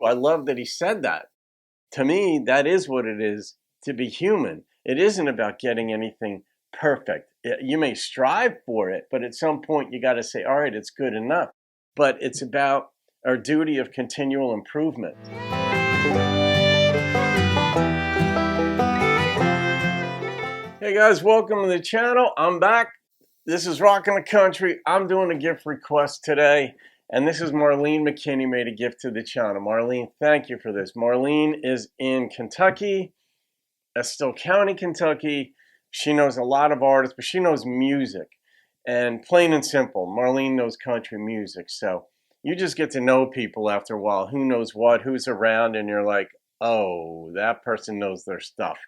I love that he said that. To me, that is what it is to be human. It isn't about getting anything perfect. You may strive for it, but at some point you got to say, all right, it's good enough. But it's about our duty of continual improvement. Hey guys, welcome to the channel. I'm back. This is Rockin' the Country. I'm doing a gift request today, and this is Marlene McKinney made a gift to the channel. Marlene, thank you for this. Marlene is in Kentucky, Estill County, Kentucky. She knows a lot of artists, but she knows music. And plain and simple, Marlene knows country music. So you just get to know people after a while. Who knows what, who's around, and you're like, oh, that person knows their stuff.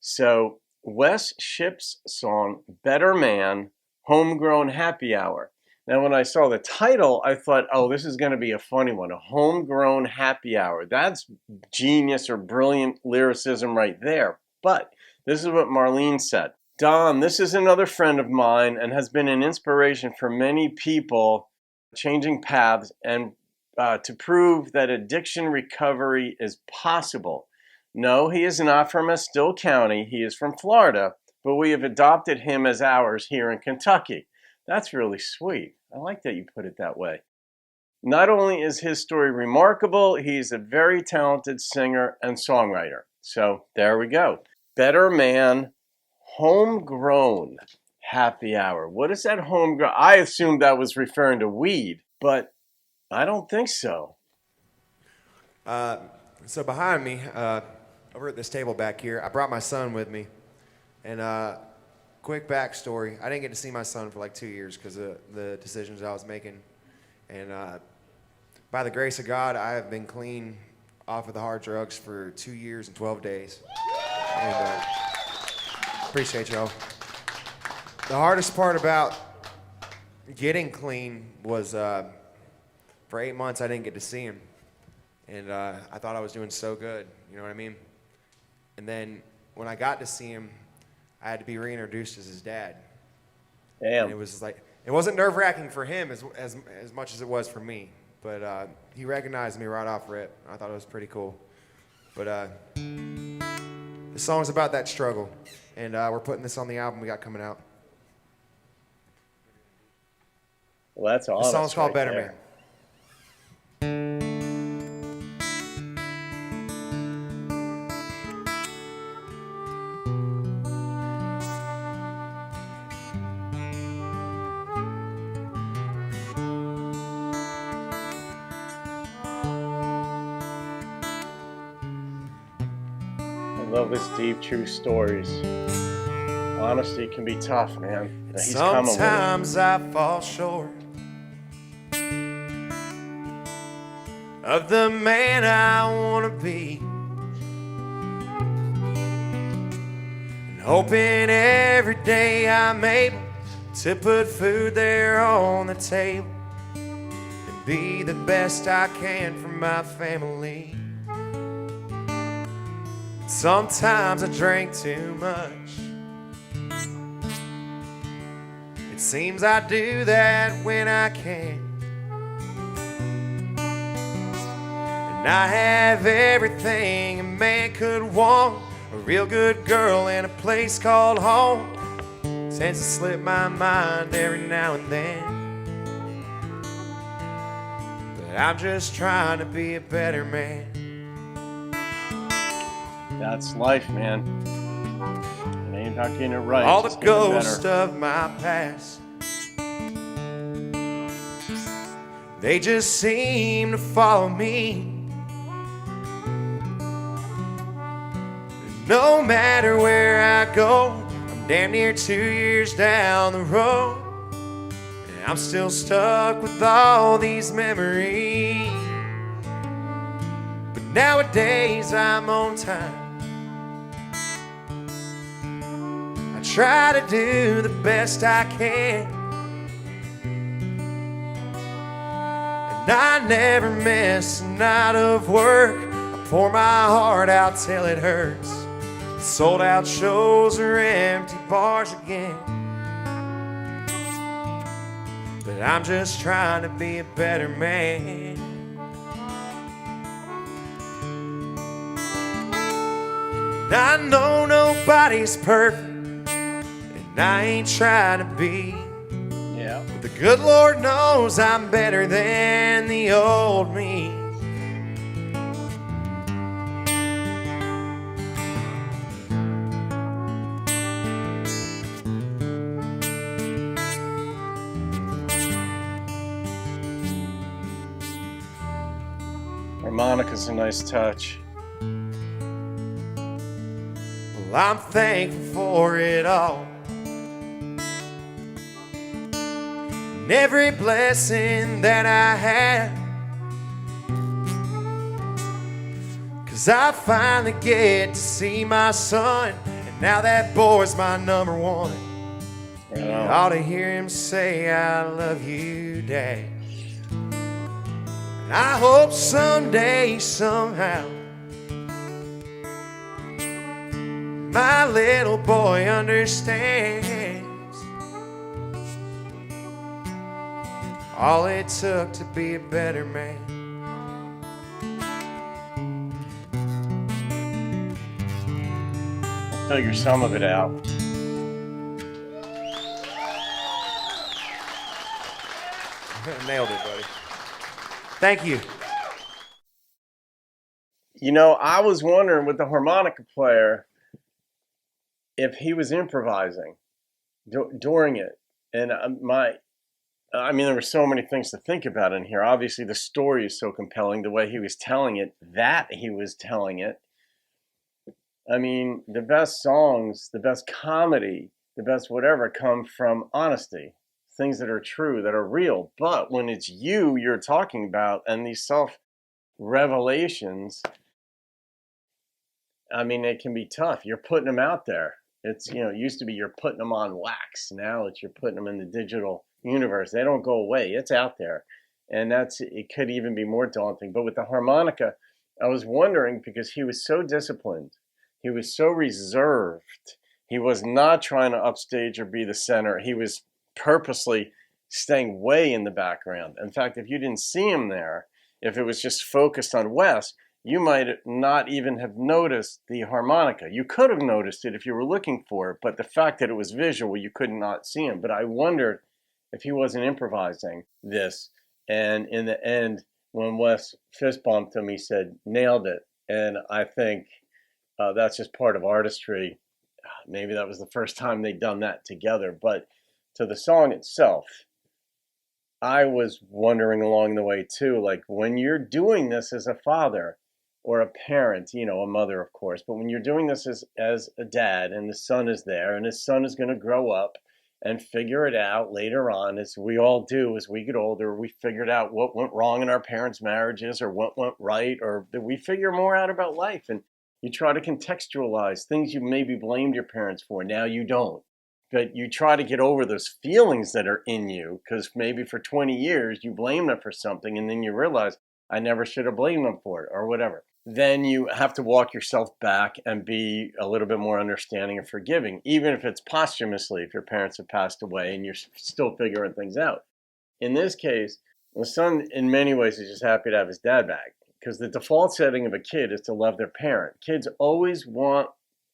So Wes Shipp's song, Better Man, Homegrown Happy Hour. Now, when I saw the title, I thought, oh, this is going to be a funny one, a homegrown happy hour. That's genius or brilliant lyricism right there. But this is what Marlene said. Don, this is another friend of mine and has been an inspiration for many people changing paths and to prove that addiction recovery is possible. No, he is not from Estill County. He is from Florida, but we have adopted him as ours here in Kentucky. That's really sweet. I like that you put it that way. Not only is his story remarkable, he's a very talented singer and songwriter. So there we go. Better Man, Homegrown Happy Hour. What is that homegrown? I assumed that was referring to weed, but I don't think so. So behind me, over at this table back here, I brought my son with me. And quick backstory, I didn't get to see my son for like 2 years because of the decisions I was making. And by the grace of God, I have been clean off of the hard drugs for 2 years and 12 days. And appreciate y'all. The hardest part about getting clean was for 8 months I didn't get to see him. And I thought I was doing so good, you know what I mean? And then when I got to see him, I had to be reintroduced as his dad. Damn. And it was like, it wasn't nerve-wracking for him as much as it was for me. But he recognized me right off rip. I thought it was pretty cool. But the song's about that struggle. And we're putting this on the album we got coming out. Well, that's awesome. The song's called Better Man. I love his deep, true stories. Honesty can be tough, man. He's Sometimes I fall short of the man I want to be, and hoping every day I'm able to put food there on the table and be the best I can for my family. Sometimes I drink too much. It seems I do that when I can. And I have everything a man could want. A real good girl and a place called home. Tends to slip my mind every now and then. But I'm just trying to be a better man. That's life, man. It ain't about getting it right. All the ghosts of my past, they just seem to follow me. No matter where I go, I'm damn near 2 years down the road, and I'm still stuck with all these memories. But nowadays I'm on time. I try to do the best I can, and I never miss a night of work. I pour my heart out till it hurts. Sold out shows or empty bars again. But I'm just trying to be a better man. I know nobody's perfect, and I ain't trying to be. Yeah. But the good Lord knows I'm better than the old me. Harmonica's a nice touch. Well, I'm thankful for it all. And every blessing that I had. 'Cause I finally get to see my son, and now that boy's my number one. Right You on. ought to hear him say, I love you, Dad. And I hope someday, somehow, my little boy understands all it took to be a better man. Figure some of it out. Nailed it, buddy. Thank you. You know, I was wondering with the harmonica player if he was improvising during it. And I mean, there were so many things to think about in here. Obviously, the story is so compelling, the way he was telling it, that he was telling it. I mean, the best songs, the best comedy, the best whatever come from honesty, things that are true, that are real. But when it's you're talking about, and these self-revelations, I mean, it can be tough. You're putting them out there. It's, it used to be you're putting them on wax. Now it's you're putting them in the digital universe. They don't go away. It's out there. And it could even be more daunting. But with the harmonica, I was wondering because he was so disciplined. He was so reserved. He was not trying to upstage or be the center. He was purposely staying way in the background. In fact, if you didn't see him there, if it was just focused on Wes, you might not even have noticed the harmonica. You could have noticed it if you were looking for it, but the fact that it was visual, you could not see him. But I wondered if he wasn't improvising this. And in the end, when Wes fist bumped him, he said, nailed it. And I think that's just part of artistry. Maybe that was the first time they'd done that together. But to the song itself, I was wondering along the way too, like when you're doing this as a father or a parent, a mother, of course, but when you're doing this as a dad and the son is there and his son is going to grow up and figure it out later on, as we all do as we get older, we figured out what went wrong in our parents' marriages or what went right, or we figure more out about life. And you try to contextualize things you maybe blamed your parents for. Now you don't. But you try to get over those feelings that are in you because maybe for 20 years you blame them for something and then you realize, I never should have blamed them for it or whatever. Then you have to walk yourself back and be a little bit more understanding and forgiving, even if it's posthumously, if your parents have passed away and you're still figuring things out. In this case, the son in many ways is just happy to have his dad back because the default setting of a kid is to love their parent. Kids always want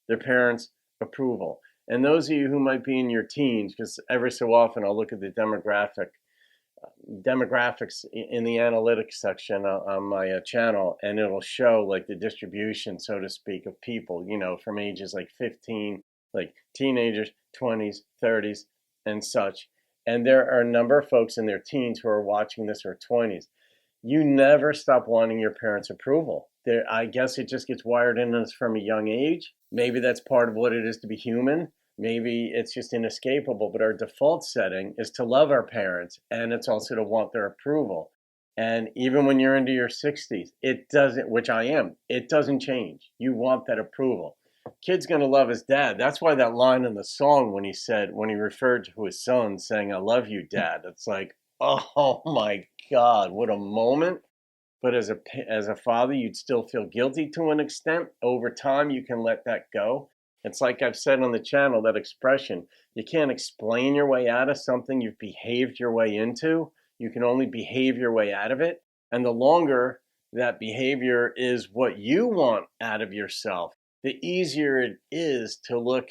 their parents' approval. And those of you who might be in your teens, because every so often I'll look at the demographics in the analytics section on my channel, and it'll show like the distribution, so to speak, of people, from ages like 15, like teenagers, 20s, 30s, and such. And there are a number of folks in their teens who are watching this or 20s. You never stop wanting your parents' approval. I guess it just gets wired in us from a young age. Maybe that's part of what it is to be human. Maybe it's just inescapable, but our default setting is to love our parents, and it's also to want their approval. And even when you're into your 60s, it doesn't, which I am, it doesn't change. You want that approval. Kid's going to love his dad. That's why that line in the song when he referred to his son saying, I love you, Dad, it's like, oh my God, what a moment. But as a father, you'd still feel guilty to an extent. Over time, you can let that go. It's like I've said on the channel, that expression, you can't explain your way out of something you've behaved your way into. You can only behave your way out of it. And the longer that behavior is what you want out of yourself, the easier it is to look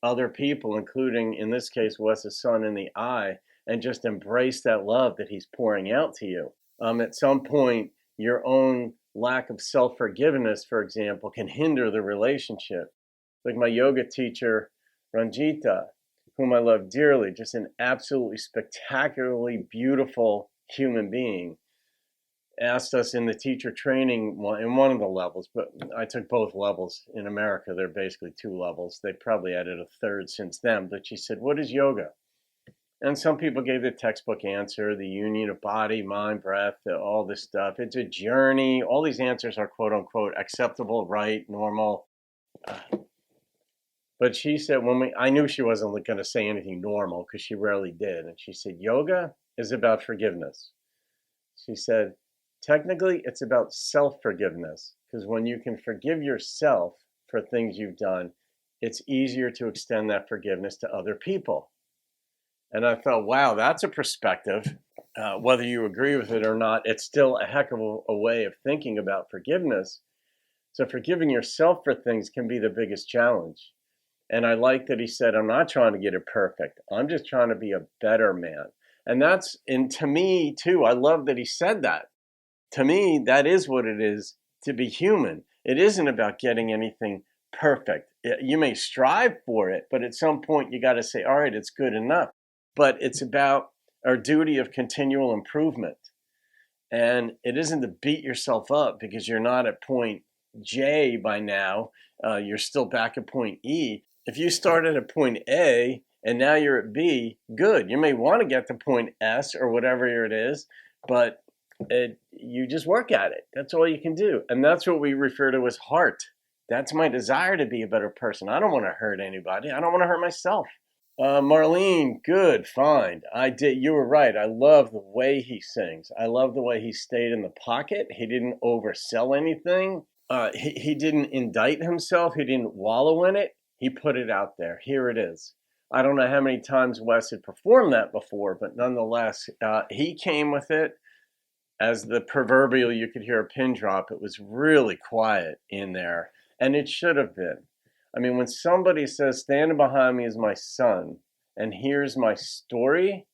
other people, including in this case Wes's son, in the eye and just embrace that love that he's pouring out to you. At some point, your own lack of self-forgiveness, for example, can hinder the relationship. Like my yoga teacher, Ranjita, whom I love dearly, just an absolutely spectacularly beautiful human being, asked us in the teacher training in one of the levels, but I took both levels. In America, they're basically 2 levels. They probably added a third since then, but she said, what is yoga? And some people gave the textbook answer, the union of body, mind, breath, all this stuff. It's a journey. All these answers are quote unquote acceptable, right, normal. But she said, I knew she wasn't going to say anything normal because she rarely did. And she said, yoga is about forgiveness. She said, technically, it's about self-forgiveness, because when you can forgive yourself for things you've done, it's easier to extend that forgiveness to other people. And I thought, wow, that's a perspective. Whether you agree with it or not, it's still a heck of a way of thinking about forgiveness. So forgiving yourself for things can be the biggest challenge. And I like that he said, I'm not trying to get it perfect. I'm just trying to be a better man. And to me too, I love that he said that. To me, that is what it is to be human. It isn't about getting anything perfect. You may strive for it, but at some point you got to say, all right, it's good enough. But it's about our duty of continual improvement. And it isn't to beat yourself up because you're not at point J by now. You're still back at point E. If you started at point A and now you're at B, good. You may want to get to point S or whatever it is, but you just work at it. That's all you can do. And that's what we refer to as heart. That's my desire to be a better person. I don't want to hurt anybody. I don't want to hurt myself. Marlene, good, fine. You were right. I love the way he sings. I love the way he stayed in the pocket. He didn't oversell anything. He didn't indict himself. He didn't wallow in it. He put it out there. Here it is. I don't know how many times Wes had performed that before, but nonetheless, he came with it. As the proverbial, you could hear a pin drop. It was really quiet in there, and it should have been. I mean, when somebody says, standing behind me is my son, and here's my story,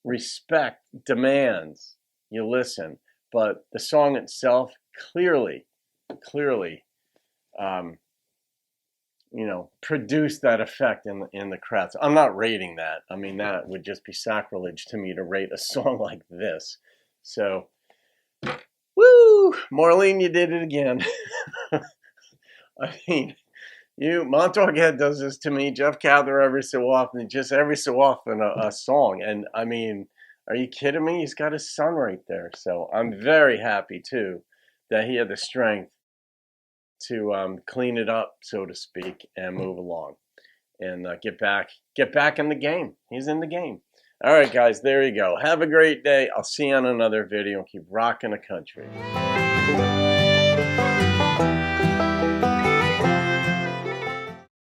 respect demands you listen. But the song itself clearly, produced that effect in the crowd. So I'm not rating that. I mean, that would just be sacrilege to me to rate a song like this. So, woo, Marlene, you did it again. I mean, Montauk Head does this to me. Jeff Cather every so often a song. And I mean, are you kidding me? He's got his son right there. So I'm very happy too that he had the strength to clean it up, so to speak, and move along and get back in the game. He's in the game. All right, guys, there you go. Have a great day. I'll see you on another video and keep rocking the country.